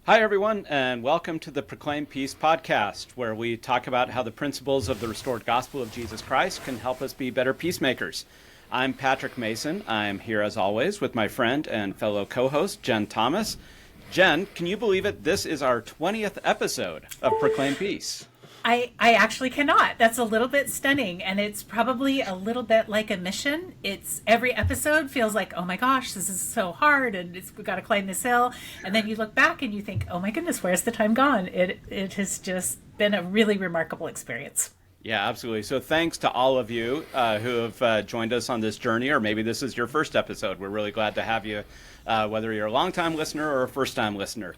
Hi, everyone, and welcome to the Proclaim Peace podcast, where we talk about how the principles of the restored gospel of Jesus Christ can help us be better peacemakers. I'm Patrick Mason. I'm here, as always, with my friend and fellow co-host, Jen Thomas. Jen, can you believe it? This is our 20th episode of Proclaim Peace. I actually cannot. That's a little bit stunning, and it's probably a little bit like a mission. It's every episode feels like, oh my gosh, this is so hard, and we've got to climb this hill. And then you look back and you think, oh my goodness, where's the time gone? It has just been a really remarkable experience. Yeah, absolutely. So thanks to all of you who have joined us on this journey, or maybe this is your first episode. We're really glad to have you, whether you're a long-time listener or a first-time listener.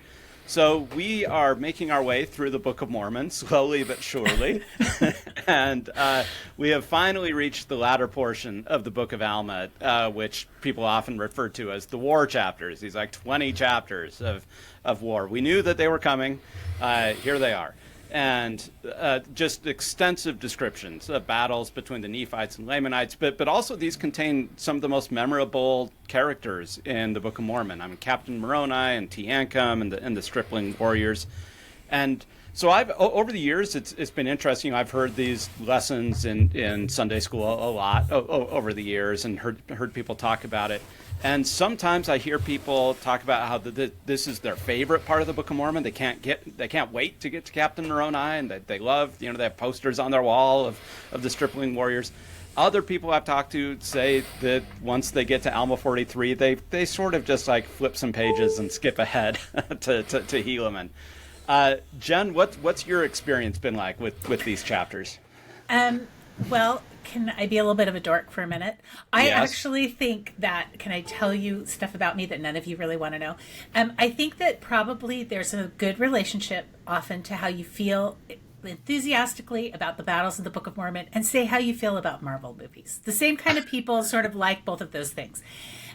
So we are making our way through the Book of Mormon, slowly but surely, and we have finally reached the latter portion of the Book of Alma, which people often refer to as the war chapters. These like 20 chapters of war. We knew that they were coming. Here they are. And just extensive descriptions of battles between the Nephites and Lamanites, but also these contain some of the most memorable characters in the Book of Mormon. I mean, Captain Moroni and Teancum and the stripling warriors. And so over the years, it's been interesting. I've heard these lessons in Sunday school a lot over the years and heard people talk about it. And sometimes I hear people talk about how this is their favorite part of the Book of Mormon. They can't wait to get to Captain Moroni, and that they love, they have posters on their wall of the stripling warriors. Other people I've talked to say that once they get to Alma 43, they sort of just like flip some pages and skip ahead to Helaman. Jen, what's your experience been like with these chapters? Well, can I be a little bit of a dork for a minute? I Yes. actually think that, can I tell you stuff about me that none of you really want to know? I think that probably there's a good relationship often to how you feel enthusiastically about the battles of the Book of Mormon and say how you feel about Marvel movies. The same kind of people sort of like both of those things.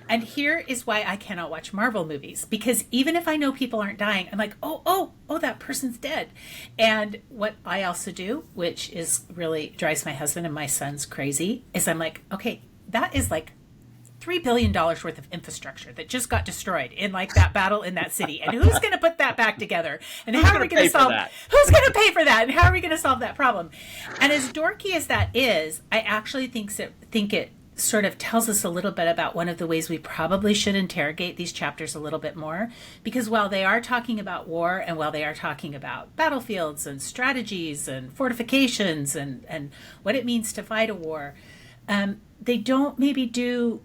And here is why I cannot watch Marvel movies, because even if I know people aren't dying, I'm like, oh, that person's dead. And what I also do, which is really drives my husband and my sons crazy, is I'm like, okay, that is like $3 billion worth of infrastructure that just got destroyed in like that battle in that city. And who's going to put that back together? And how are we going to solve that? Who's going to pay for that? And how are we going to solve that problem? And as dorky as that is, I actually think it sort of tells us a little bit about one of the ways we probably should interrogate these chapters a little bit more, because while they are talking about war and while they are talking about battlefields and strategies and fortifications and what it means to fight a war, they don't maybe do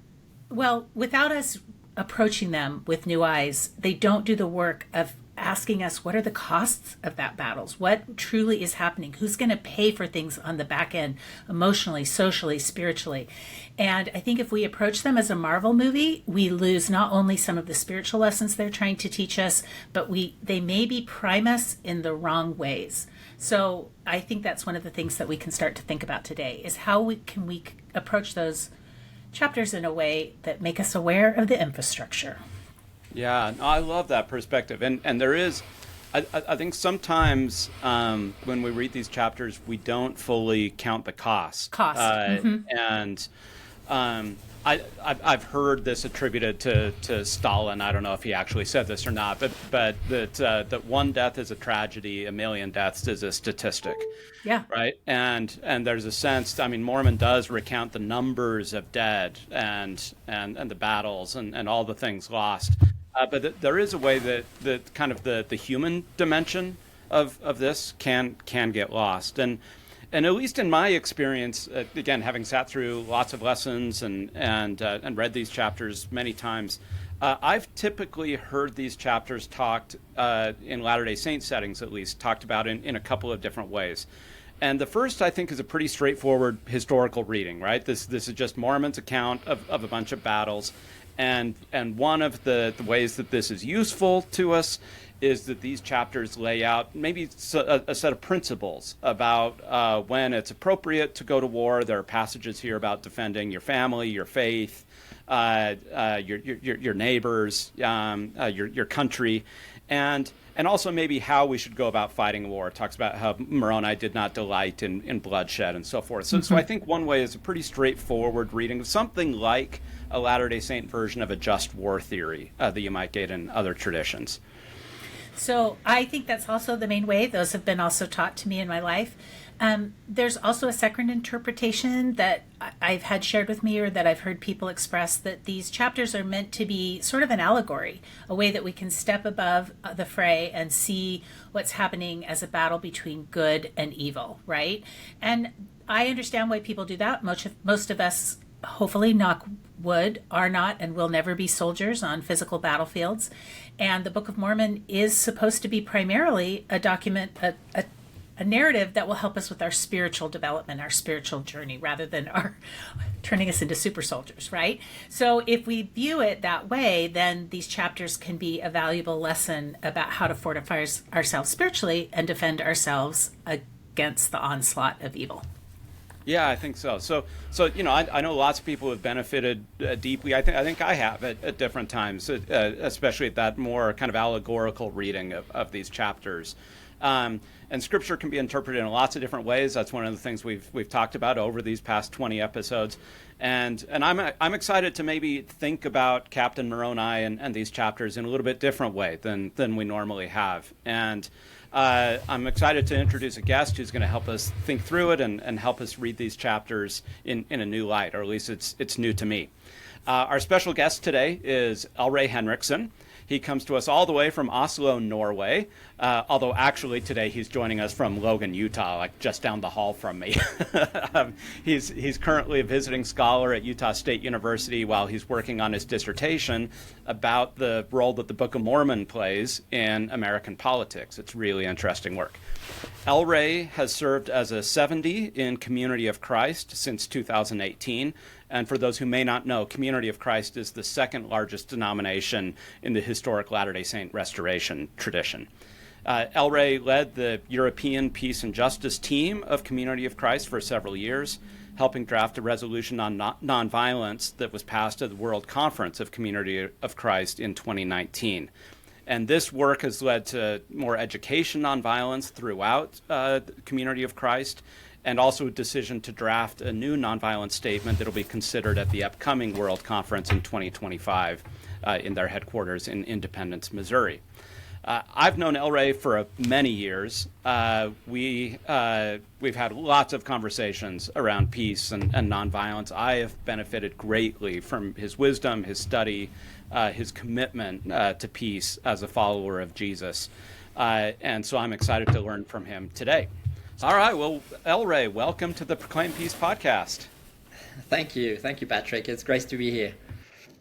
well without us approaching them with new eyes. They don't do the work of asking us, what are the costs of that battles? What truly is happening? Who's going to pay for things on the back end, emotionally, socially, spiritually? And I think if we approach them as a Marvel movie, we lose not only some of the spiritual lessons they're trying to teach us, but they maybe prime us in the wrong ways. So I think that's one of the things that we can start to think about today, is how we approach those chapters in a way that make us aware of the infrastructure. Yeah, no, I love that perspective. And there is, I think sometimes when we read these chapters, we don't fully count the cost. And I've heard this attributed to Stalin. I don't know if he actually said this or not, but that one death is a tragedy, a million deaths is a statistic. Yeah. Right. And there's a sense, I mean, Mormon does recount the numbers of dead and the battles and all the things lost. But there is a way that kind of the human dimension of this can get lost. And at least in my experience, again, having sat through lots of lessons and read these chapters many times, I've typically heard these chapters talked in Latter-day Saint settings, at least, talked about in a couple of different ways. And the first, I think, is a pretty straightforward historical reading, right? This is just Mormon's account of a bunch of battles. And one of the ways that this is useful to us is that these chapters lay out maybe a set of principles about when it's appropriate to go to war. There are passages here about defending your family, your faith, your neighbors, your country, and also maybe how we should go about fighting a war. It talks about how Moroni did not delight in bloodshed and so forth. So I think one way is a pretty straightforward reading of something like a Latter-day Saint version of a just war theory that you might get in other traditions. So I think that's also the main way. Those have been also taught to me in my life. There's also a second interpretation that I've had shared with me, or that I've heard people express, that these chapters are meant to be sort of an allegory, a way that we can step above the fray and see what's happening as a battle between good and evil, right? And I understand why people do that. Most of us, hopefully, knock wood, are not and will never be soldiers on physical battlefields. And the Book of Mormon is supposed to be primarily a document, a narrative that will help us with our spiritual development, our spiritual journey, rather than our turning us into super soldiers, right? So if we view it that way, then these chapters can be a valuable lesson about how to fortify ourselves spiritually and defend ourselves against the onslaught of evil. Yeah, I think so. So I know lots of people have benefited deeply. I think I have at different times, especially at that more kind of allegorical reading of these chapters. And Scripture can be interpreted in lots of different ways. That's one of the things we've talked about over these past 20 episodes. And I'm excited to maybe think about Captain Moroni and these chapters in a little bit different way than we normally have. And I'm excited to introduce a guest who's going to help us think through it and help us read these chapters in a new light, or at least it's new to me. Our special guest today is Elray Henriksen. He comes to us all the way from Oslo, Norway, although actually today he's joining us from Logan, Utah, like just down the hall from me. He's currently a visiting scholar at Utah State University while he's working on his dissertation about the role that the Book of Mormon plays in American politics. It's really interesting work. Elray has served as a 70 in Community of Christ since 2018. And for those who may not know, Community of Christ is the second largest denomination in the historic Latter-day Saint restoration tradition. Elray led the European Peace and Justice team of Community of Christ for several years, helping draft a resolution on nonviolence that was passed at the World Conference of Community of Christ in 2019. And this work has led to more education on violence throughout the Community of Christ, and also a decision to draft a new nonviolence statement that will be considered at the upcoming World Conference in 2025 in their headquarters in Independence, Missouri. I've known Elray for many years. We've had lots of conversations around peace and nonviolence. I have benefited greatly from his wisdom, his study, his commitment to peace as a follower of Jesus. And so I'm excited to learn from him today. All right, well, Elray, welcome to the Proclaim Peace podcast. Thank you, Patrick. It's great to be here.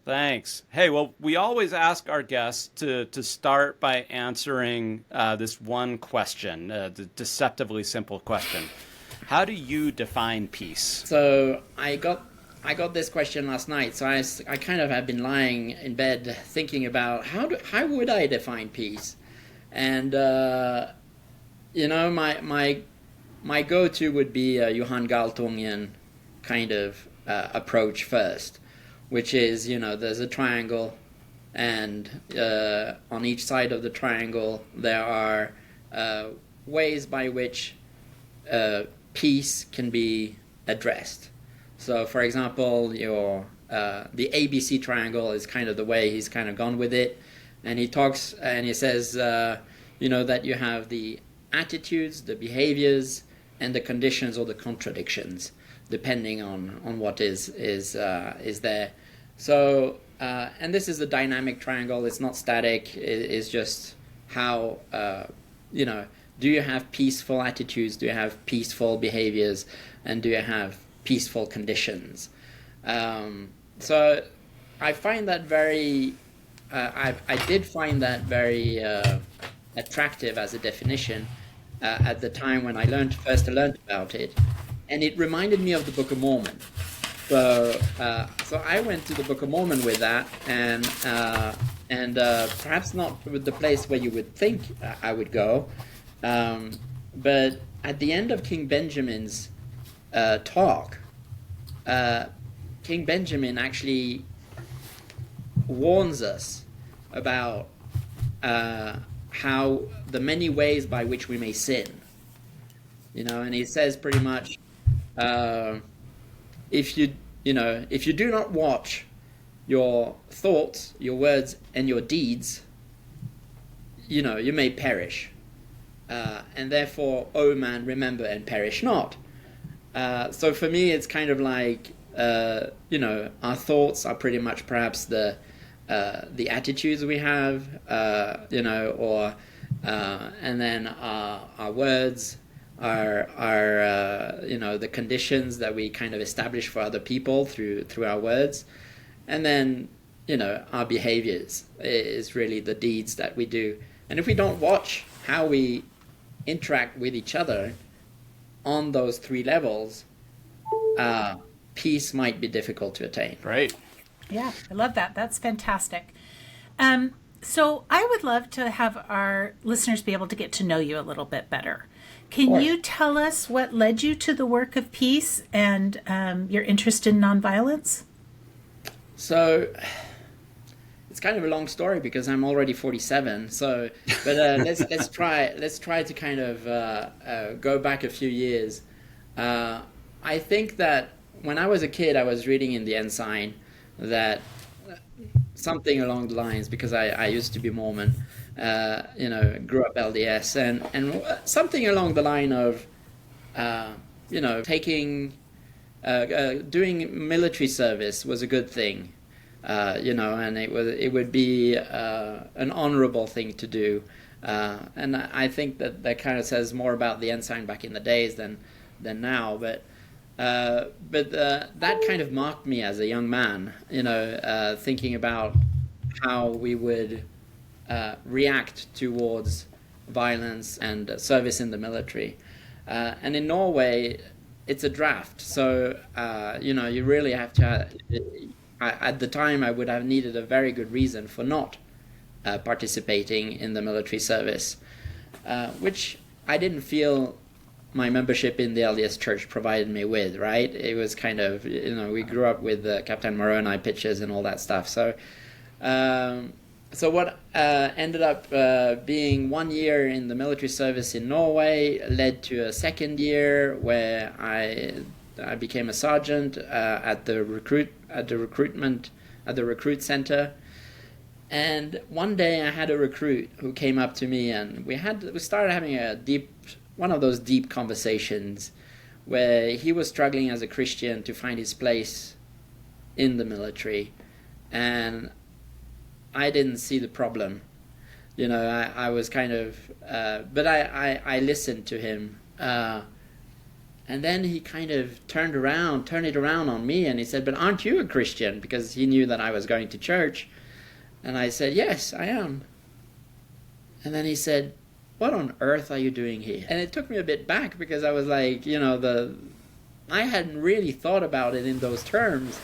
Thanks. Hey, well, we always ask our guests to start by answering this one question, the deceptively simple question. How do you define peace? So I got this question last night. So I kind of have been lying in bed thinking about how would I define peace, and my go-to would be a Johan Galtongian kind of approach first, which is, there's a triangle, and on each side of the triangle there are ways by which peace can be addressed. So, for example, the ABC triangle is kind of the way he's kind of gone with it, and he talks and he says, that you have the attitudes, the behaviors, and the conditions or the contradictions, depending on what is there. So, and this is a dynamic triangle. It's not static. It's just how, do you have peaceful attitudes? Do you have peaceful behaviors? And do you have peaceful conditions? So I find that very, I did find that very attractive as a definition at the time when I first learned about it, and it reminded me of the Book of Mormon. So I went to the Book of Mormon with that, and perhaps not with the place where you would think I would go, but at the end of King Benjamin's talk, King Benjamin actually warns us about how the many ways by which we may sin, and he says pretty much, if you do not watch your thoughts, your words, and your deeds, you may perish. And therefore, O man, remember and perish not. So for me, it's kind of like, our thoughts are pretty much perhaps the attitudes we have, and then our words are the conditions that we kind of establish for other people through our words, and then our behaviors is really the deeds that we do. And if we don't watch how we interact with each other on those three levels, peace might be difficult to attain. Right. Yeah, I love that. That's fantastic. So I would love to have our listeners be able to get to know you a little bit better. Can you tell us what led you to the work of peace and your interest in nonviolence? So it's kind of a long story because I'm already 47. So, but let's try to kind of go back a few years. I think that when I was a kid, I was reading in the Ensign that something along the lines, because I used to be Mormon, grew up LDS, and something along the line of, doing military service was a good thing, and it would be an honorable thing to do, and I think that kind of says more about the Ensign back in the days than now, but that kind of marked me as a young man, thinking about how we would react towards violence and service in the military. And in Norway, it's a draft. So, you really have to... at the time, I would have needed a very good reason for not participating in the military service, which I didn't feel my membership in the LDS Church provided me with, right? It was kind of, we grew up with Captain Moroni pictures and all that stuff. So what ended up being 1 year in the military service in Norway led to a second year where I became a sergeant at the recruit center. And one day I had a recruit who came up to me, and we started having one of those deep conversations where he was struggling as a Christian to find his place in the military, and I didn't see the problem. I was kind of, but I listened to him, and then he kind of turned it around on me, and he said, "But aren't you a Christian?" Because he knew that I was going to church, and I said, "Yes, I am." And then he said, "What on earth are you doing here?" And it took me a bit back because I was like, I hadn't really thought about it in those terms,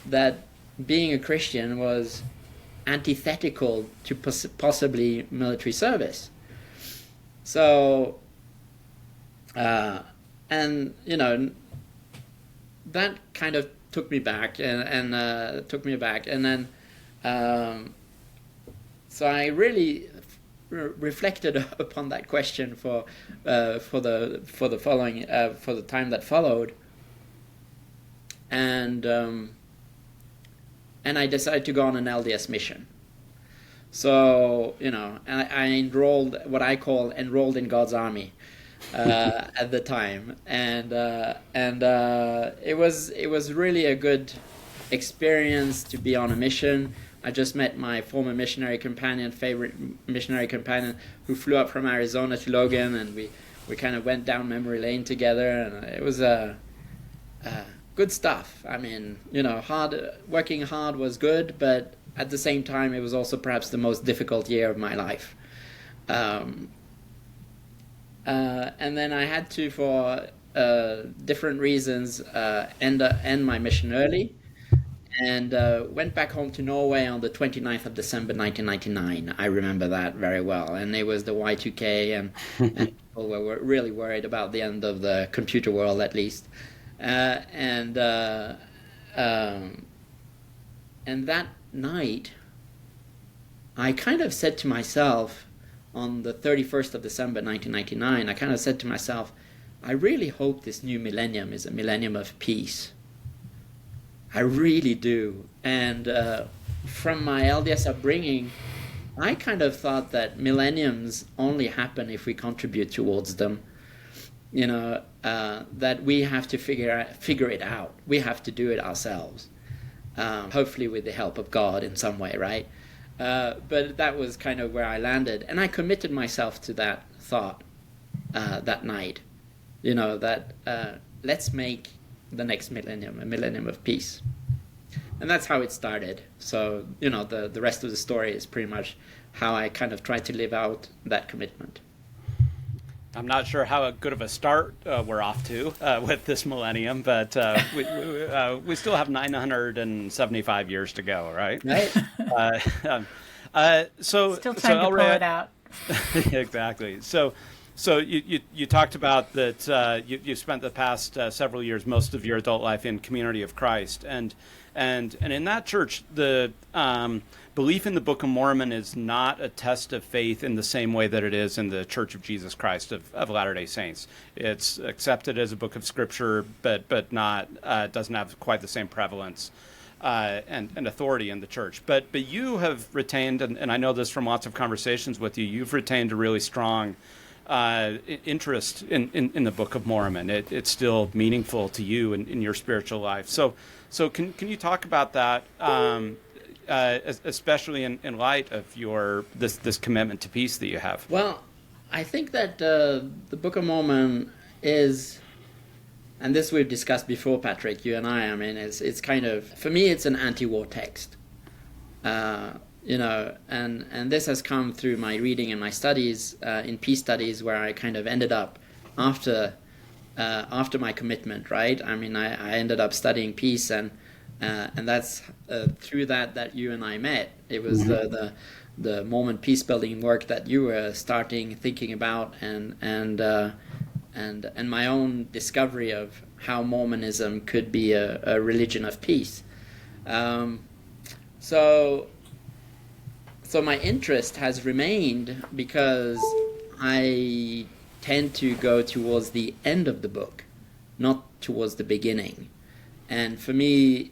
that being a Christian was antithetical to possibly military service. So, that kind of took me back and took me aback. And then, so I really reflected upon that question for the time that followed, and I decided to go on an LDS mission. So I enrolled, what I call enrolled in God's army, at the time, and it was really a good experience to be on a mission. I just met my former favorite missionary companion, who flew up from Arizona to Logan, and we kind of went down memory lane together, and it was good stuff. I mean, working hard was good, but at the same time, it was also perhaps the most difficult year of my life. And then I had to, for different reasons, end my mission early. And went back home to Norway on the 29th of December 1999. I remember that very well. And it was the Y2K, and people were really worried about the end of the computer world, at least. And that night, I kind of said to myself, on the 31st of December 1999, I kind of said to myself, I really hope this new millennium is a millennium of peace. I really do. And from my LDS upbringing, I kind of thought that millenniums only happen if we contribute towards them. That we have to figure it out. We have to do it ourselves, hopefully with the help of God in some way, right? But that was kind of where I landed, and I committed myself to that thought that night. Let's make the next millennium a millennium of peace. And that's how it started. So, the rest of the story is pretty much how I kind of tried to live out that commitment. I'm not sure how good of a start we're off to with this millennium, but we still have 975 years to go, right? Right. Still time to pull it out. Exactly. So you talked about that you spent the past several years, most of your adult life in Community of Christ, and in that church, the belief in the Book of Mormon is not a test of faith in the same way that it is in the Church of Jesus Christ of Latter-day Saints. It's accepted as a book of Scripture, but not doesn't have quite the same prevalence and authority in the church. But you have retained, and I know this from lots of conversations with you, you've retained a really strong interest in the Book of Mormon. It's still meaningful to you in your spiritual life. So can you talk about that, especially in light of your this commitment to peace that you have? Well, I think that the Book of Mormon is, and this we've discussed before, Patrick, you and I mean, it's kind of, for me, it's an anti-war text. And this has come through my reading and my studies in peace studies, where I kind of ended up after my commitment, right? I mean, I ended up studying peace, and that's through that you and I met. It was the Mormon peace building work that you were thinking about, and my own discovery of how Mormonism could be a religion of peace. So my interest has remained because I tend to go towards the end of the book, not towards the beginning. And for me,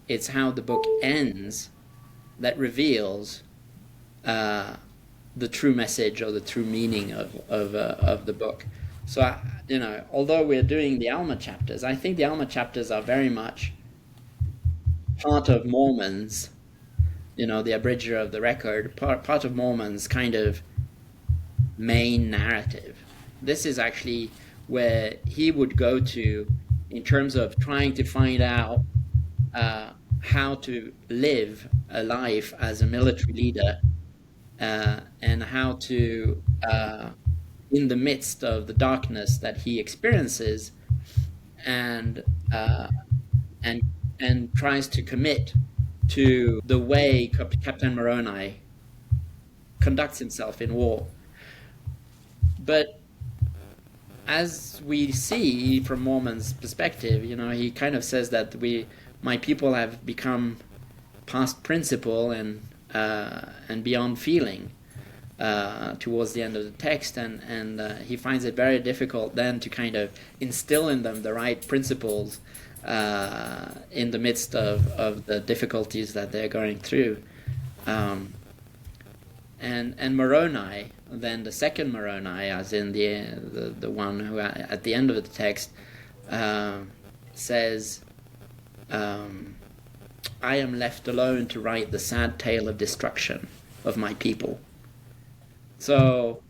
it's how the book ends that reveals the true message or the true meaning of the book. So, although we're doing the Alma chapters, I think the Alma chapters are very much part of Mormon's, the abridger of the record, part of Mormon's kind of main narrative. This is actually where he would go to in terms of trying to find out how to live a life as a military leader, and how to, in the midst of the darkness that he experiences, and tries to commit to the way Captain Moroni conducts himself in war. But as we see from Mormon's perspective, he kind of says that my people have become past principle and beyond feeling towards the end of the text, and he finds it very difficult then to kind of instill in them the right principles in the midst of the difficulties that they're going through. And Moroni, then the second Moroni, as in the one who at the end of the text says, I am left alone to write the sad tale of destruction of my people. So,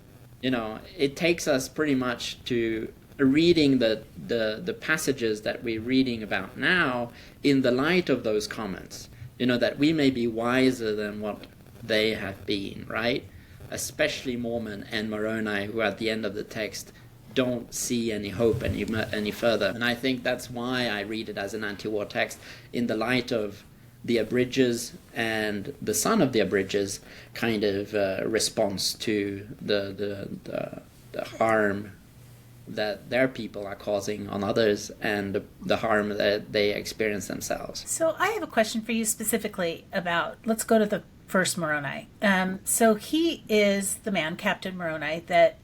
it takes us pretty much to reading the passages that we're reading about now in the light of those comments, that we may be wiser than what they have been, right? Especially Mormon and Moroni, who at the end of the text don't see any hope any further. And I think that's why I read it as an anti-war text in the light of the abridgers and the son of the abridgers kind of response to the harm that their people are causing on others, and the harm that they experience themselves. So I have a question for you specifically about, let's go to the first Moroni. So he is the man, Captain Moroni, that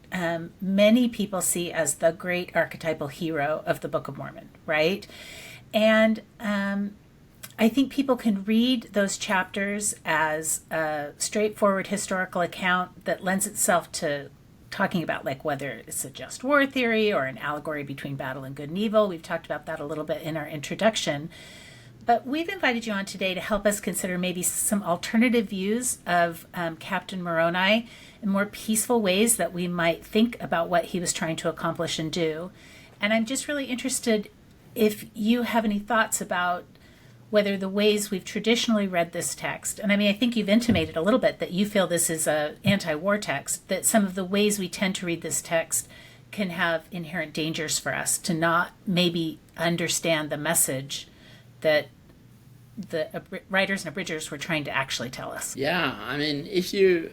many people see as the great archetypal hero of the Book of Mormon, right? And I think people can read those chapters as a straightforward historical account that lends itself to talking about like whether it's a just war theory or an allegory between battle and good and evil. We've talked about that a little bit in our introduction. But we've invited you on today to help us consider maybe some alternative views of Captain Moroni and more peaceful ways that we might think about what he was trying to accomplish and do. And I'm just really interested if you have any thoughts about whether the ways we've traditionally read this text, and I mean, I think you've intimated a little bit that you feel this is an anti-war text, that some of the ways we tend to read this text can have inherent dangers for us to not maybe understand the message that the writers and abridgers were trying to actually tell us. Yeah, I mean, if you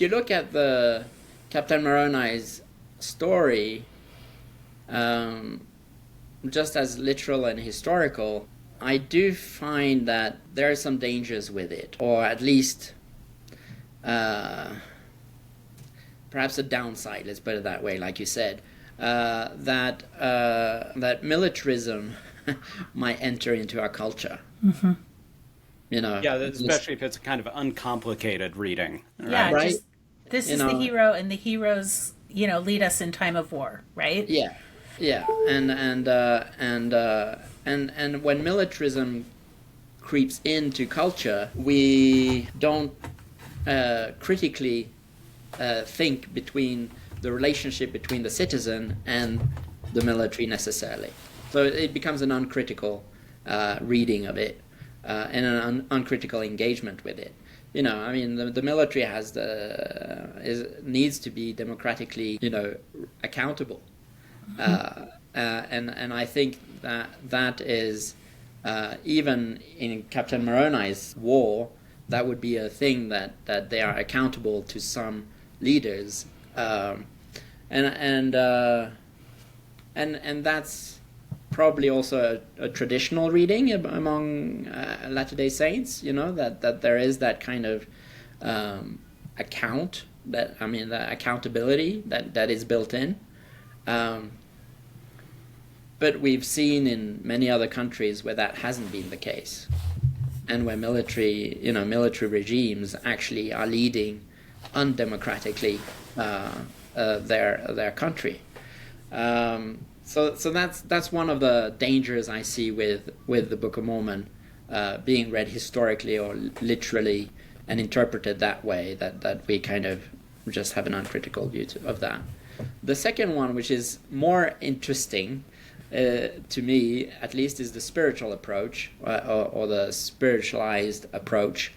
look at the Captain Moroni's story, just as literal and historical, I do find that there are some dangers with it, or at least perhaps a downside, let's put it that way, like you said, that militarism might enter into our culture. Mm-hmm. You know, yeah, especially if it's a kind of uncomplicated reading. Right? Yeah, right? just, this is the hero, and the heroes, lead us in time of war, right? Yeah, yeah, and when militarism creeps into culture, we don't critically think between the relationship between the citizen and the military necessarily. So it becomes an uncritical reading of it and an uncritical engagement with it. You know, I mean, the military needs to be democratically, accountable. And I think that is even in Captain Moroni's war, that would be a thing that they are accountable to some leaders, and that's probably also a traditional reading among Latter-day Saints. That there is that kind of account the accountability that is built in. But we've seen in many other countries where that hasn't been the case, and where military regimes actually are leading undemocratically their country. So that's one of the dangers I see with the Book of Mormon being read historically or literally and interpreted that way. That we kind of just have an uncritical view of that. The second one, which is more interesting. To me, at least, is the spiritual approach, or the spiritualized approach,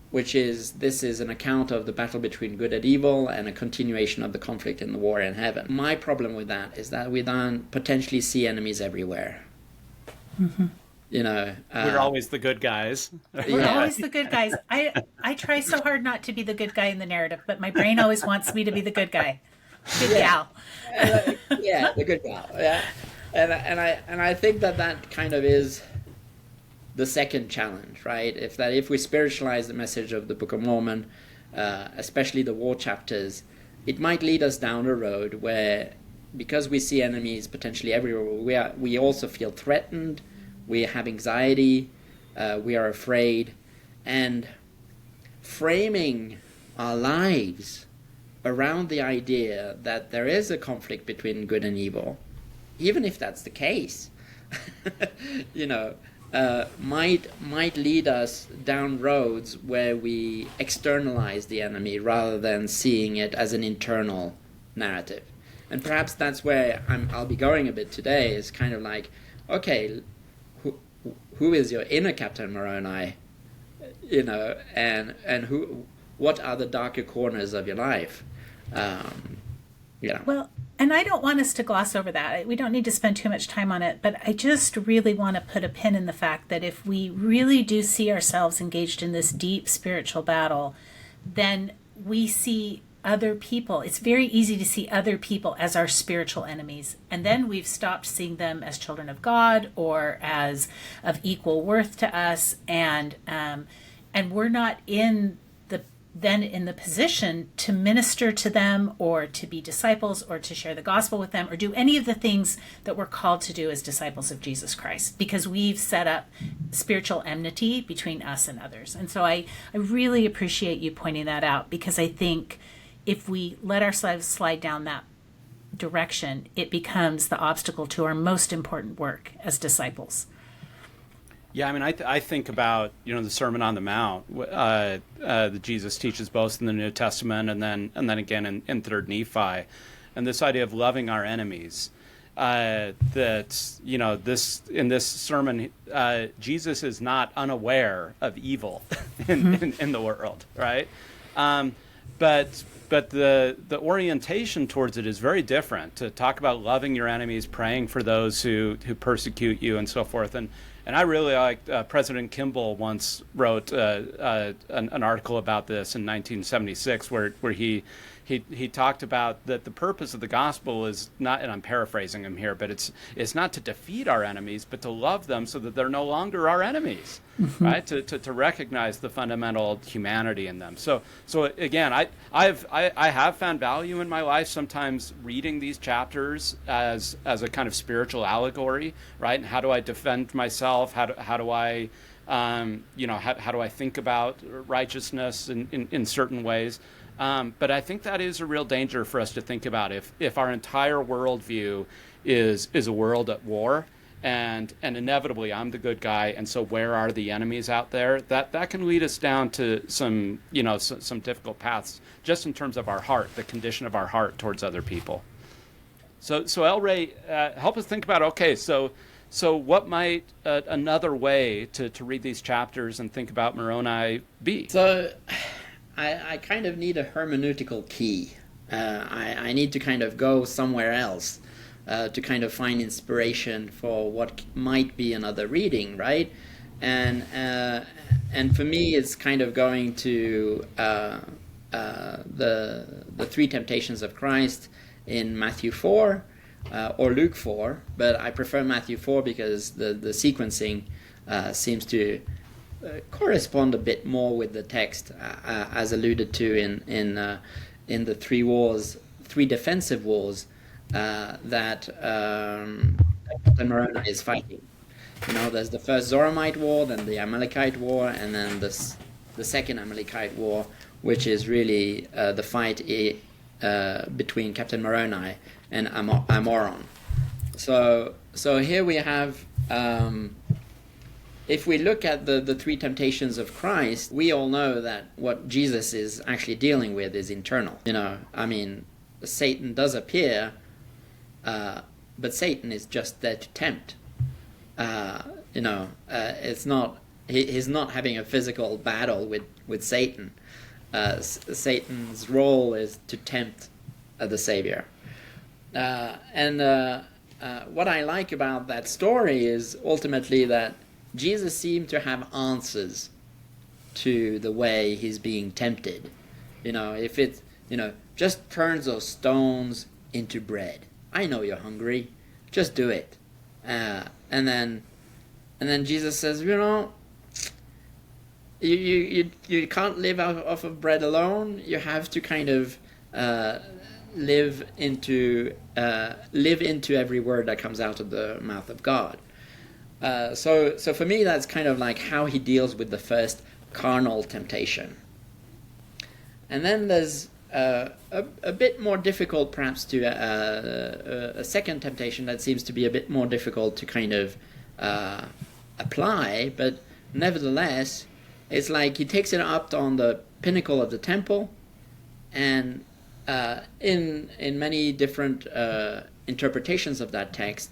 which is this is an account of the battle between good and evil and a continuation of the conflict in the war in heaven. My problem with that is that we then potentially see enemies everywhere. Mm-hmm. We're always the good guys. We're always the good guys. I try so hard not to be the good guy in the narrative, but my brain always wants me to be the good guy. Good gal. Yeah, the good gal. Yeah, and I think that kind of is the second challenge, right? If we spiritualize the message of the Book of Mormon, especially the war chapters, it might lead us down a road where, because we see enemies potentially everywhere, we also feel threatened, we have anxiety, we are afraid, and framing our lives around the idea that there is a conflict between good and evil, even if that's the case, might lead us down roads where we externalize the enemy rather than seeing it as an internal narrative. And perhaps that's where I'll be going a bit today, is kind of like, okay, who is your inner Captain Moroni, and what are the darker corners of your life? Well, and I don't want us to gloss over that. We don't need to spend too much time on it, but I just really want to put a pin in the fact that if we really do see ourselves engaged in this deep spiritual battle, then we see other people. It's very easy to see other people as our spiritual enemies. And then we've stopped seeing them as children of God or as of equal worth to us. And we're not in then in the position to minister to them or to be disciples or to share the gospel with them or do any of the things that we're called to do as disciples of Jesus Christ, because we've set up spiritual enmity between us and others. And so I really appreciate you pointing that out, because I think if we let ourselves slide down that direction, it becomes the obstacle to our most important work as disciples. Yeah, I mean, I think about, the Sermon on the Mount that Jesus teaches both in the New Testament and then again in Third Nephi, and this idea of loving our enemies. This in this sermon, Jesus is not unaware of evil in the world, right? But the orientation towards it is very different. To talk about loving your enemies, praying for those who persecute you, and so forth. And I really like President Kimball once wrote an article about this in 1976, where he talked about that the purpose of the gospel is not, and I'm paraphrasing him here, but it's not to defeat our enemies, but to love them so that they're no longer our enemies, right? To recognize the fundamental humanity in them. So again, I have found value in my life sometimes reading these chapters as a kind of spiritual allegory, right? And how do I defend myself? How do I how do I think about righteousness in certain ways? But I think that is a real danger for us to think about. If our entire worldview is a world at war, and inevitably I'm the good guy, and so where are the enemies out there? That can lead us down to some difficult paths, just in terms of our heart, the condition of our heart towards other people. So Elray, help us think about, okay, so what might another way to read these chapters and think about Moroni be? So I kind of need a hermeneutical key. I need to kind of go somewhere else to kind of find inspiration for what might be another reading, right? And for me, it's kind of going to the three temptations of Christ in Matthew 4 or Luke 4, but I prefer Matthew 4 because the sequencing seems to correspond a bit more with the text, as alluded to in the three defensive wars that Captain Moroni is fighting. There's the first Zoramite war, then the Amalekite war, and then the second Amalekite war, which is really the fight between Captain Moroni and Amoron. So here we have, if we look at the three temptations of Christ, we all know that what Jesus is actually dealing with is internal. Satan does appear, but Satan is just there to tempt. It's not, he's not having a physical battle with Satan. Satan's role is to tempt the Savior. What I like about that story is ultimately that Jesus seemed to have answers to the way he's being tempted. If it, just turns those stones into bread. I know you're hungry. Just do it. And then Jesus says, you can't live off of bread alone. You have to kind of live into every word that comes out of the mouth of God. So for me, that's kind of like how he deals with the first carnal temptation. And then there's a bit more difficult, perhaps, to a second temptation that seems to be a bit more difficult to kind of apply, but nevertheless, it's like he takes it up on the pinnacle of the temple, and in many different interpretations of that text,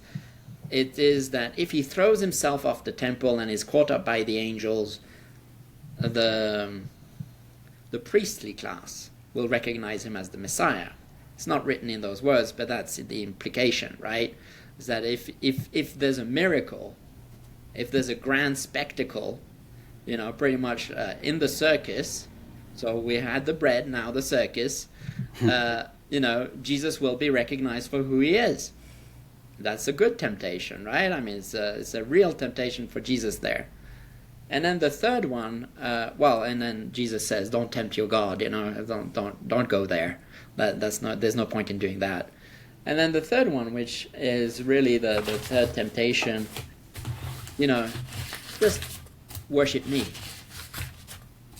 it is that if he throws himself off the temple and is caught up by the angels, the priestly class will recognize him as the Messiah. It's not written in those words, but that's the implication, right? Is that if there's a miracle, if there's a grand spectacle, pretty much in the circus, so we had the bread, now the circus, Jesus will be recognized for who he is. That's a good temptation, right? It's a real temptation for Jesus there. And then the third one, and then Jesus says, "Don't tempt your God." Don't go there. That's not. There's no point in doing that. And then the third one, which is really the third temptation, just worship me.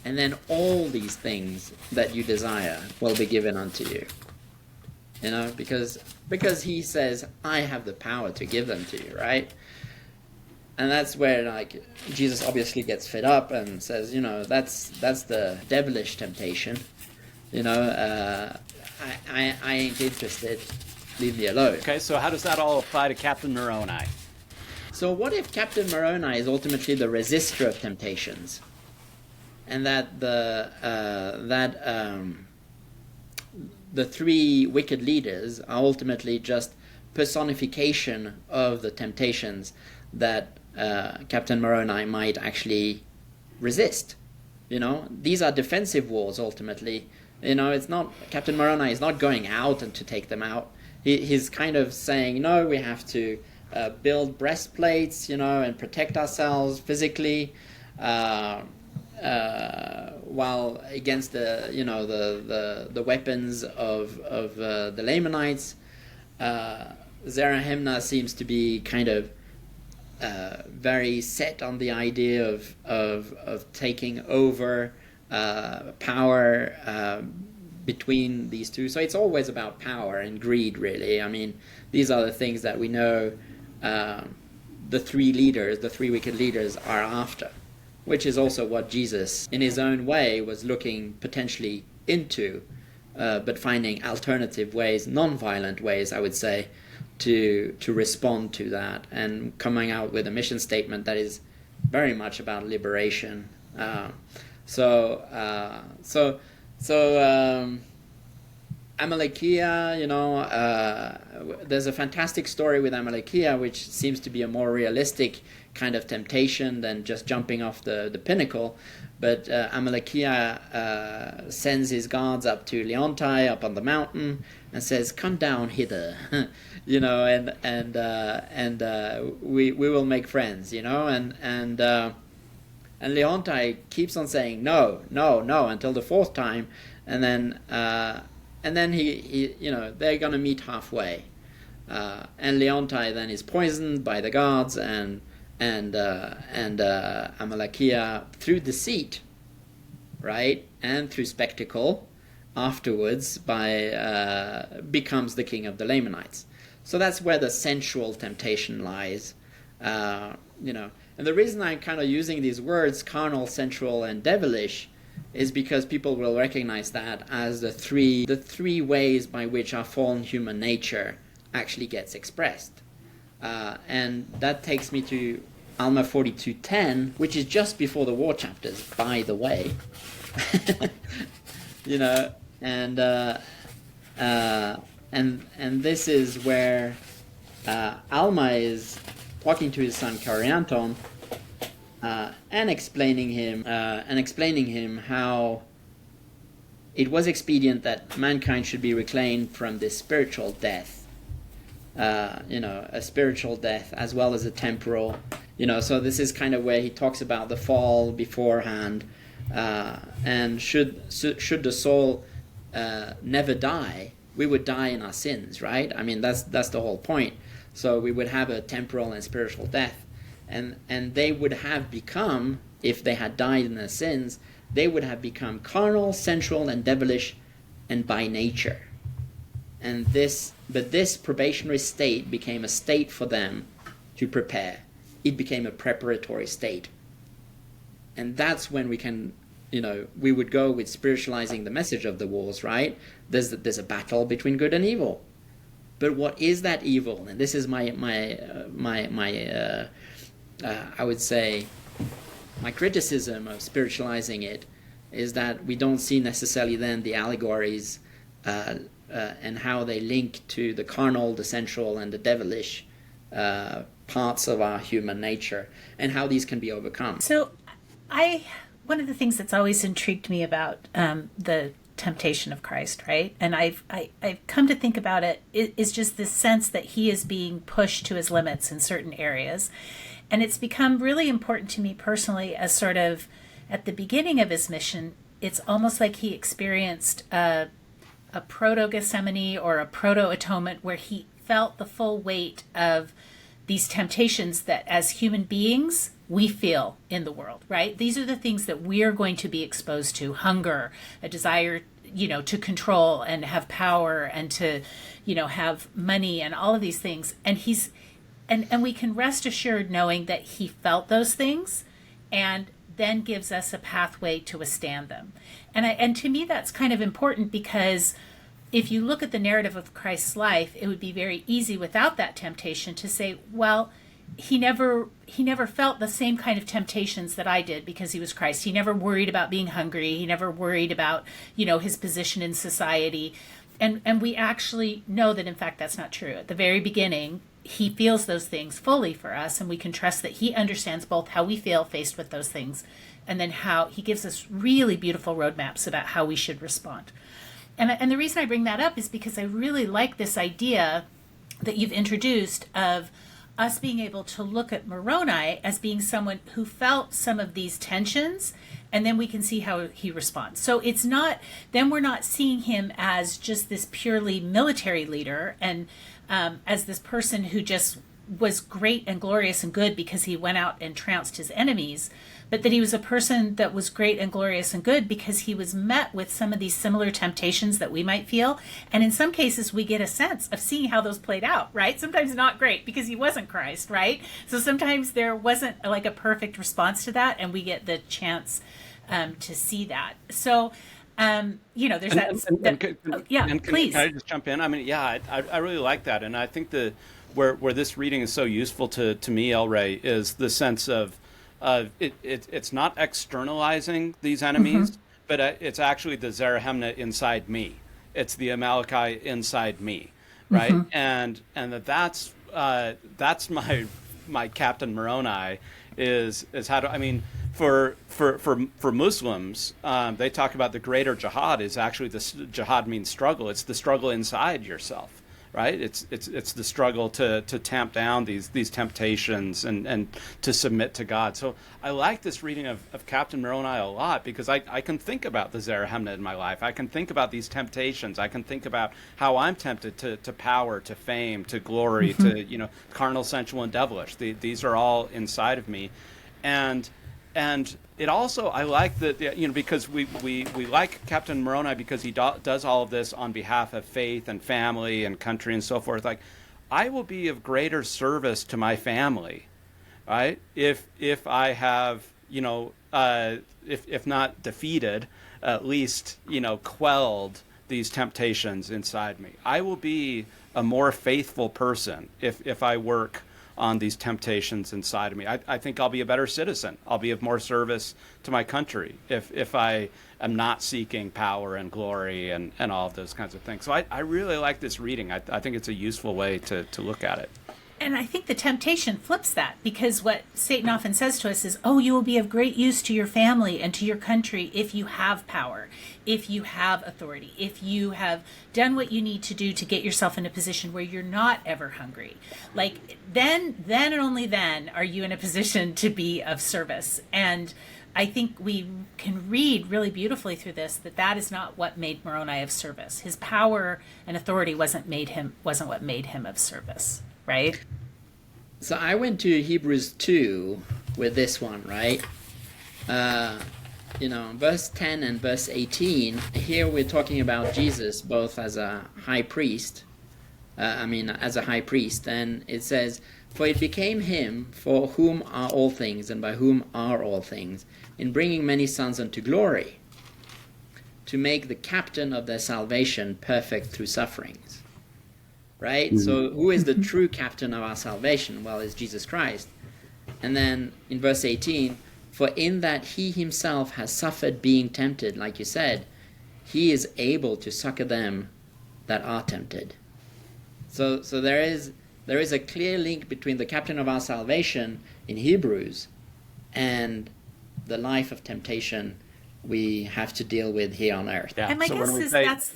And then all these things that you desire will be given unto you. Because he says, I have the power to give them to you, right? And that's where Jesus obviously gets fed up and says, that's the devilish temptation. I ain't interested. Leave me alone. Okay, so how does that all apply to Captain Moroni? So what if Captain Moroni is ultimately the resistor of temptations? And that the three wicked leaders are ultimately just personification of the temptations that Captain Moroni might actually resist. These are defensive wars ultimately. It's not, Captain Moroni is not going out and to take them out. He's kind of saying, no, we have to build breastplates, and protect ourselves physically, while against the weapons of the Lamanites. Zerahemnah seems to be kind of very set on the idea of taking over power between these two. So it's always about power and greed, really. I mean, these are the things that we know the three wicked leaders are after, which is also what Jesus, in his own way, was looking potentially into, but finding alternative ways, non-violent ways, I would say, to respond to that, and coming out with a mission statement that is very much about liberation. Amalekia, there's a fantastic story with Amalekia, which seems to be a more realistic kind of temptation than just jumping off the pinnacle. But Amalekia sends his guards up to Leontai, up on the mountain, and says, "Come down hither," and we will make friends, and Leontai keeps on saying no until the fourth time, and then he they're gonna meet halfway, and Leontai then is poisoned by the guards, and Amalekia, through deceit, right, and through spectacle, afterwards becomes the king of the Lamanites. So that's where the sensual temptation lies, And the reason I'm kind of using these words, carnal, sensual, and devilish, is because people will recognize that as the three ways by which our fallen human nature actually gets expressed. And that takes me to Alma 42:10, which is just before the war chapters, by the way. And this is where Alma is talking to his son Carianton, and explaining him how it was expedient that mankind should be reclaimed from this spiritual death, a spiritual death as well as a temporal. So this is kind of where he talks about the fall beforehand, and should the soul never die, we would die in our sins, right? I mean, that's the whole point. So we would have a temporal and spiritual death, and they would have become, if they had died in their sins, they would have become carnal, sensual, and devilish, and by nature. But this probationary state became a state for them to prepare. It became a preparatory state. And that's when we can, we would go with spiritualizing the message of the wars, right? There's a battle between good and evil. But what is that evil? And this is my I would say, my criticism of spiritualizing it, is that we don't see necessarily then the allegories and how they link to the carnal, the sensual, and the devilish parts of our human nature, and how these can be overcome. So one of the things that's always intrigued me about the temptation of Christ, right? And I've come to think about it is just this sense that he is being pushed to his limits in certain areas. And it's become really important to me personally as sort of at the beginning of his mission, it's almost like he experienced a Proto Gethsemane or a Proto Atonement where he felt the full weight of these temptations that as human beings we feel in the world, right? These are the things that we're going to be exposed to: hunger, a desire, to control and have power and to, have money and all of these things. And and we can rest assured knowing that he felt those things and then gives us a pathway to withstand them. And to me, that's kind of important, because if you look at the narrative of Christ's life, it would be very easy without that temptation to say, well, he never felt the same kind of temptations that I did because he was Christ. He never worried about being hungry. He never worried about, his position in society. And we actually know that, in fact, that's not true. At the very beginning, he feels those things fully for us, and we can trust that he understands both how we feel faced with those things and then how he gives us really beautiful roadmaps about how we should respond. And the reason I bring that up is because I really like this idea that you've introduced of us being able to look at Moroni as being someone who felt some of these tensions, and then we can see how he responds. So it's not, then we're not seeing him as just this purely military leader and as this person who just was great and glorious and good because he went out and trounced his enemies, but that he was a person that was great and glorious and good because he was met with some of these similar temptations that we might feel. And in some cases, we get a sense of seeing how those played out, right? Sometimes not great because he wasn't Christ, right? So sometimes there wasn't like a perfect response to that, and we get the chance to see that. So, there's please. Can I just jump in? I mean, yeah, I really like that. And I think where this reading is so useful to me, Elray, is the sense of it's not externalizing these enemies, but it's actually the Zarahemna inside me. It's the Amalekite inside me, right? And that's my Captain Moroni is how to. I mean, for Muslims, they talk about the greater jihad is actually jihad means struggle. It's the struggle inside yourself. Right, it's the struggle to tamp down these temptations and to submit to God. So I like this reading of Captain Moroni a lot because I can think about the Zarahemna in my life. I can think about these temptations. I can think about how I'm tempted to power, to fame, to glory, to carnal, sensual, and devilish. These are all inside of me, and it also, I like that, because we like Captain Moroni because he does all of this on behalf of faith and family and country and so forth. Like, I will be of greater service to my family, right? If I have, if not defeated, at least, quelled these temptations inside me. I will be a more faithful person if I work on these temptations inside of me. I think I'll be a better citizen. I'll be of more service to my country if I am not seeking power and glory and all of those kinds of things. So I really like this reading. I think it's a useful way to look at it. And I think the temptation flips that, because what Satan often says to us is, oh, you will be of great use to your family and to your country if you have power, if you have authority, if you have done what you need to do to get yourself in a position where you're not ever hungry. Like, then and only then are you in a position to be of service. And I think we can read really beautifully through this that is not what made Moroni of service. His power and authority wasn't what made him of service. Right? So I went to Hebrews 2 with this one, right? Verse 10 and verse 18, here we're talking about Jesus both as a high priest, and it says, "For it became him for whom are all things, and by whom are all things, in bringing many sons unto glory, to make the captain of their salvation perfect through sufferings." Right? So who is the true captain of our salvation? Well, it's Jesus Christ. And then in verse 18, "For in that he himself has suffered being tempted," like you said, "he is able to succor them that are tempted." So there is a clear link between the captain of our salvation in Hebrews and the life of temptation we have to deal with here on Earth. Yeah. And my So guess when we is say- that's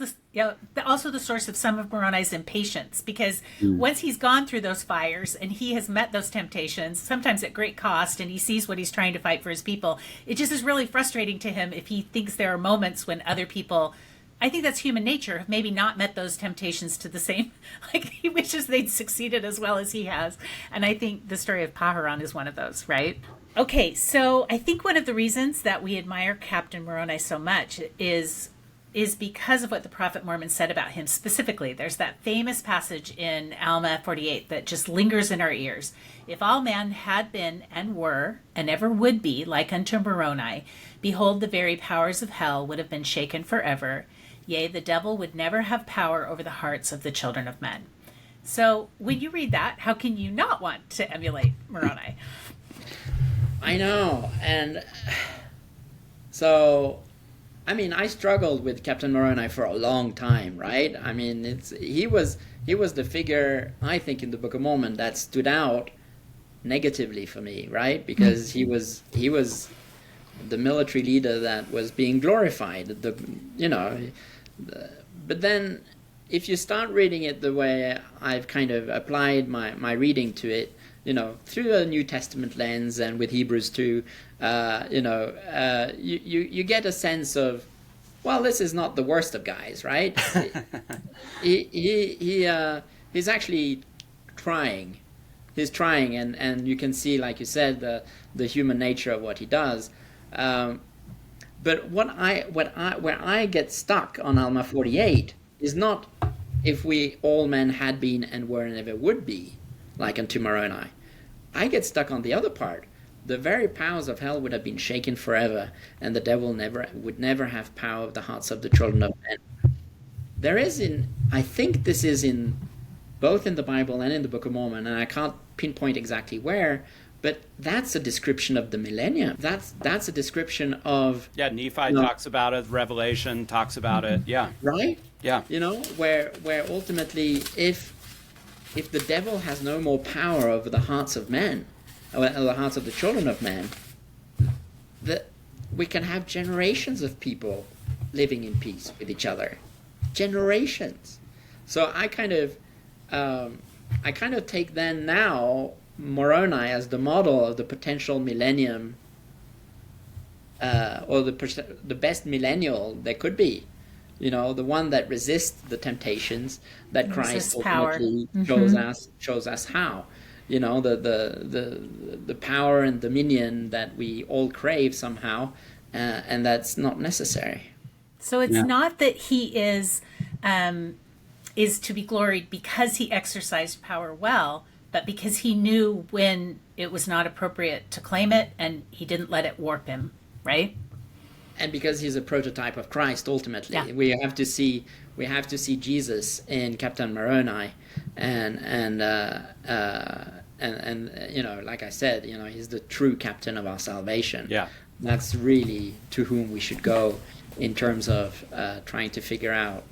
also the source of some of Moroni's impatience, because once he's gone through those fires and he has met those temptations, sometimes at great cost, and he sees what he's trying to fight for his people, it just is really frustrating to him if he thinks there are moments when other people, I think that's human nature, have maybe not met those temptations to the same, like he wishes they'd succeeded as well as he has. And I think the story of Pahoran is one of those, right? Okay, so I think one of the reasons that we admire Captain Moroni so much is because of what the Prophet Mormon said about him specifically. There's that famous passage in Alma 48 that just lingers in our ears. If all men had been and were and ever would be like unto Moroni, behold, the very powers of hell would have been shaken forever. Yea, the devil would never have power over the hearts of the children of men. So when you read that, how can you not want to emulate Moroni? I know, and so, I mean, I struggled with Captain Moroni for a long time, right? I mean, he was the figure, I think, in the Book of Mormon that stood out negatively for me, right? Because he was the military leader that was being glorified, but then if you start reading it the way I've kind of applied my reading to it, through a New Testament lens and with Hebrews 2, you get a sense of, well, this is not the worst of guys, right? He's actually trying. He's trying, and you can see, like you said, the human nature of what he does. But where I get stuck on Alma 48 is not if we all men had been and were and ever would be like unto Moroni. I get stuck on the other part. The very powers of hell would have been shaken forever, and the devil would never have power of the hearts of the children of men. I think this is in both in the Bible and in the Book of Mormon, and I can't pinpoint exactly where, but that's a description of the millennium. That's a description of... Yeah, Nephi talks about it, Revelation talks about it, yeah. Right? Yeah. Where ultimately, if the devil has no more power over the hearts of men, or the hearts of the children of men, that we can have generations of people living in peace with each other. Generations. So I kind of take then now Moroni as the model of the potential millennium, or the best millennial there could be. The one that resists the temptations that Christ ultimately shows us how. The power and dominion that we all crave somehow, and that's not necessary. So it's not that he is to be gloried because he exercised power well, but because he knew when it was not appropriate to claim it, and he didn't let it warp him, right? And because he's a prototype of Christ, ultimately, we have to see Jesus in Captain Moroni, and like I said, he's the true captain of our salvation. Yeah, that's really to whom we should go in terms of trying to figure out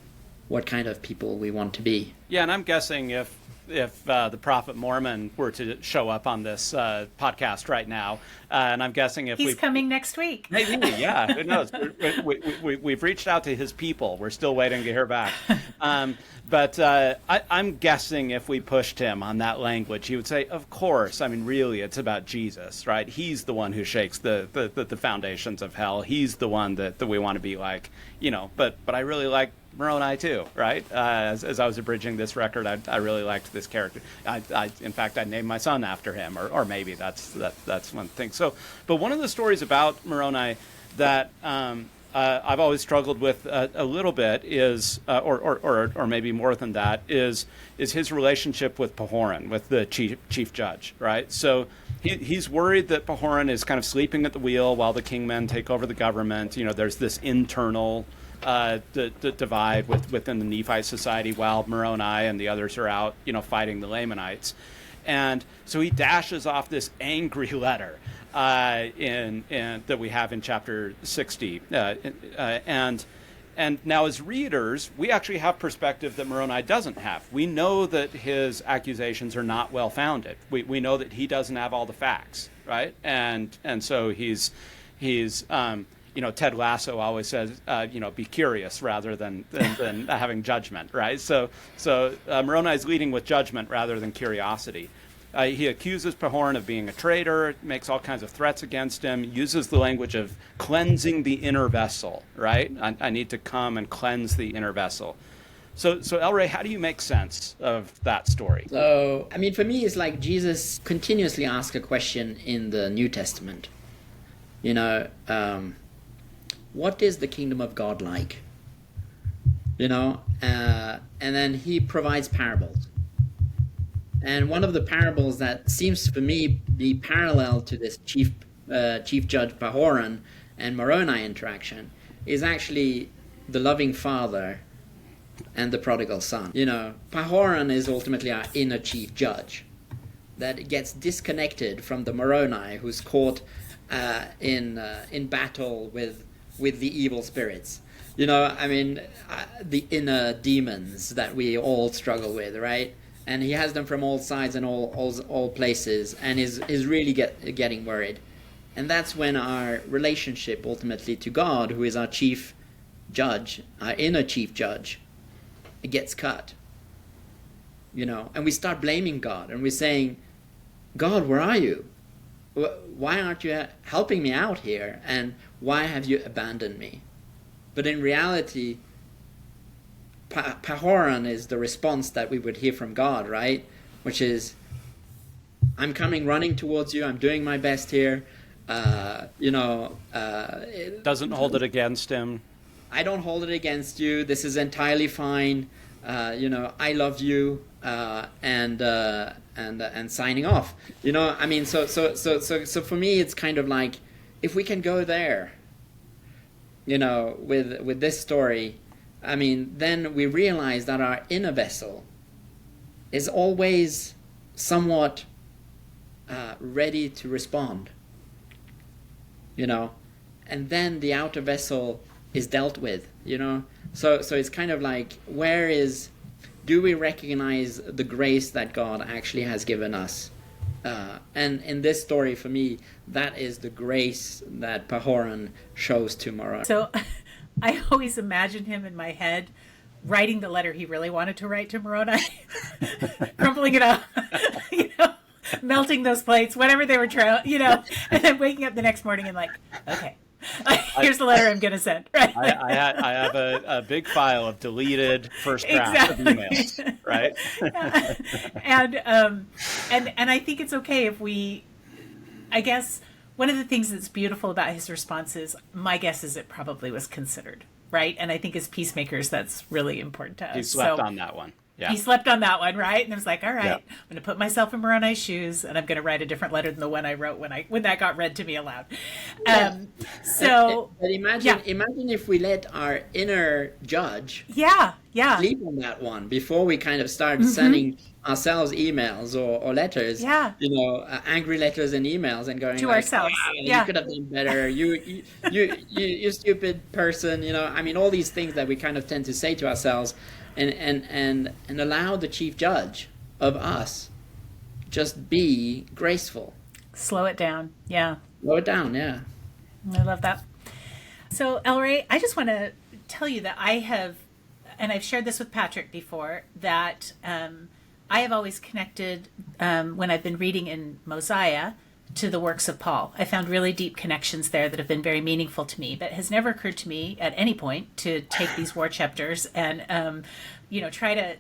what kind of people we want to be. Yeah, and I'm guessing if the Prophet Mormon were to show up on this podcast right now, and I'm guessing if he's coming next week. Maybe, yeah, who knows? We've reached out to his people. We're still waiting to hear back. But I'm guessing if we pushed him on that language, he would say, of course. I mean, really, it's about Jesus, right? He's the one who shakes the foundations of hell. He's the one that we want to be like, But I really like Moroni too, right? As I was abridging this record, I really liked this character. In fact, I named my son after him, or maybe that's one thing. So, but one of the stories about Moroni that I've always struggled with a little bit is, or maybe more than that, is his relationship with Pahoran, with the chief judge, right? So he's worried that Pahoran is kind of sleeping at the wheel while the kingmen take over the government. There's this internal the divide within the Nephite society while Moroni and the others are out, fighting the Lamanites. And so he dashes off this angry letter in that we have in chapter 60. And now as readers, we actually have perspective that Moroni doesn't have. We know that his accusations are not well-founded. We know that he doesn't have all the facts, right? And so he's Ted Lasso always says, be curious rather than having judgment, right? So Moroni is leading with judgment rather than curiosity. He accuses Pahoran of being a traitor, makes all kinds of threats against him, uses the language of cleansing the inner vessel, right? I need to come and cleanse the inner vessel. So Elray, how do you make sense of that story? So, I mean, for me, it's like Jesus continuously asks a question in the New Testament. What is the kingdom of God like? And then he provides parables. And one of the parables that seems for me be parallel to this Chief Judge Pahoran and Moroni interaction is actually the loving father and the prodigal son. Pahoran is ultimately our inner chief judge that gets disconnected from the Moroni who's caught in battle with the evil spirits. The inner demons that we all struggle with, right? And he has them from all sides and all places, and is really getting worried. And that's when our relationship ultimately to God, who is our chief judge, our inner chief judge, it gets cut. And we start blaming God, and we're saying, God, where are you? Why aren't you helping me out here? And why have you abandoned me? But in reality, Pahoran is the response that we would hear from God, right? Which is, I'm coming running towards you. I'm doing my best here. Doesn't hold it against him. I don't hold it against you. This is entirely fine. I love you. And signing off. So for me, it's kind of like, if we can go there, with this story, then we realize that our inner vessel is always somewhat ready to respond, and then the outer vessel is dealt with, So it's kind of like, do we recognize the grace that God actually has given us? And in this story, for me, that is the grace that Pahoran shows to Moroni. So I always imagine him in my head writing the letter he really wanted to write to Moroni, crumpling it up, melting those plates, whatever they were trying, and then waking up the next morning and like, okay, here's the letter I'm going to send. Right? I have a big file of deleted first draft of emails, right? and I think it's okay if I guess one of the things that's beautiful about his response is, my guess is it probably was considered, right? And I think as peacemakers, that's really important to us. He slept on that one. Yeah. He slept on that one, right? And I was like, all right, Yeah. I'm going to put myself in Moroni's shoes, and I'm going to write a different letter than the one I wrote when that got read to me aloud. But imagine if we let our inner judge sleep on that one before we kind of start sending ourselves emails or letters, angry letters and emails, and going to like, ourselves. You could have done better. You stupid person. All these things that we kind of tend to say to ourselves. And allow the chief judge of us just be graceful. Slow it down. Yeah. Slow it down, yeah. I love that. So, Elray, I just want to tell you that I have, and I've shared this with Patrick before, that I have always connected, when I've been reading in Mosiah, to the works of Paul. I found really deep connections there that have been very meaningful to me, but it has never occurred to me at any point to take these war chapters and, try to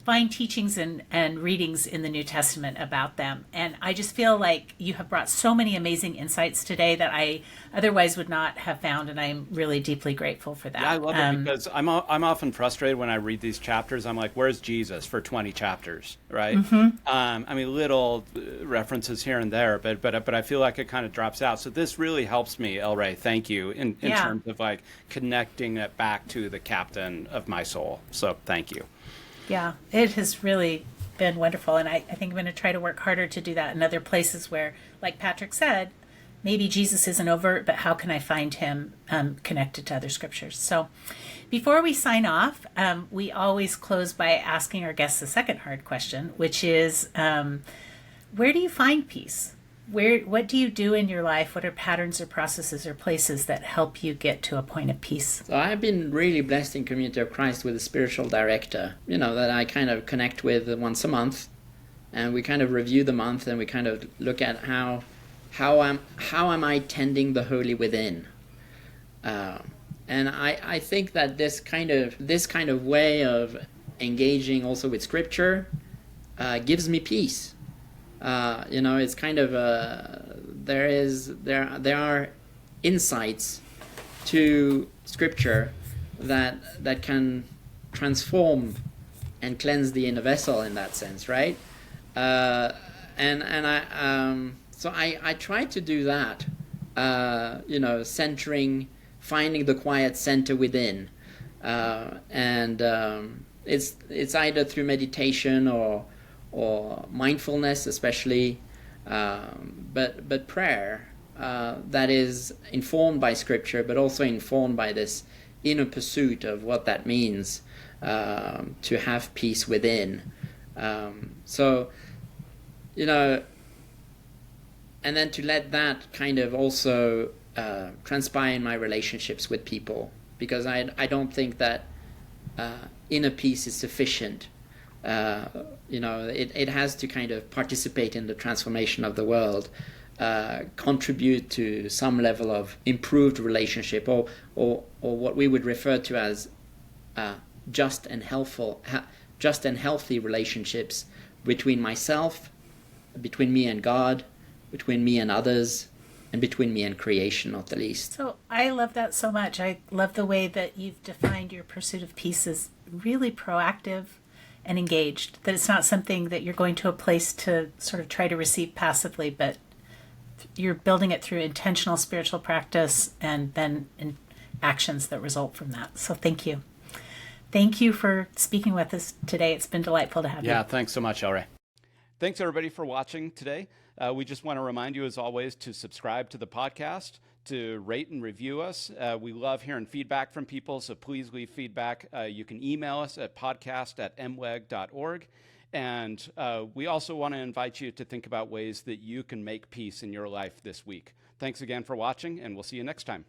find teachings and readings in the New Testament about them. And I just feel like you have brought so many amazing insights today that I otherwise would not have found, and I'm really deeply grateful for that. Yeah, I love it because I'm often frustrated when I read these chapters. I'm like, where's Jesus for 20 chapters, right? Little references here and there, but I feel like it kind of drops out. So this really helps me, Elray. Thank you in terms of like connecting it back to the captain of my soul. So thank you. Yeah, it has really been wonderful. And I think I'm going to try to work harder to do that in other places where, like Patrick said, maybe Jesus isn't overt, but how can I find him connected to other scriptures? So before we sign off, we always close by asking our guests the second hard question, which is, where do you find peace? what do you do in your life? What are patterns or processes or places that help you get to a point of peace? So I've been really blessed in Community of Christ with a spiritual director, that I kind of connect with once a month, and we kind of review the month, and we kind of look at how am I tending the holy within. And I think that this kind of way of engaging also with Scripture gives me peace. It's kind of there are insights to Scripture that can transform and cleanse the inner vessel in that sense, right? So I try to do that, centering, finding the quiet center within, it's either through meditation or mindfulness, especially, but prayer that is informed by Scripture, but also informed by this inner pursuit of what that means to have peace within. And then to let that kind of also transpire in my relationships with people, because I don't think that inner peace is sufficient. It has to kind of participate in the transformation of the world, contribute to some level of improved relationship, or what we would refer to as just and healthy relationships between myself, between me and God, between me and others, and between me and creation, not the least. So I love that so much. I love the way that you've defined your pursuit of peace as really proactive and engaged, that it's not something that you're going to a place to sort of try to receive passively, but you're building it through intentional spiritual practice and then in actions that result from that. So thank you. Thank you for speaking with us today. It's been delightful to have you. Yeah, thanks so much, Elray. Thanks, everybody, for watching today. We just want to remind you, as always, to subscribe to the podcast, to rate and review us. We love hearing feedback from people, so please leave feedback. You can email us at podcast@mweg.org. And we also want to invite you to think about ways that you can make peace in your life this week. Thanks again for watching, and we'll see you next time.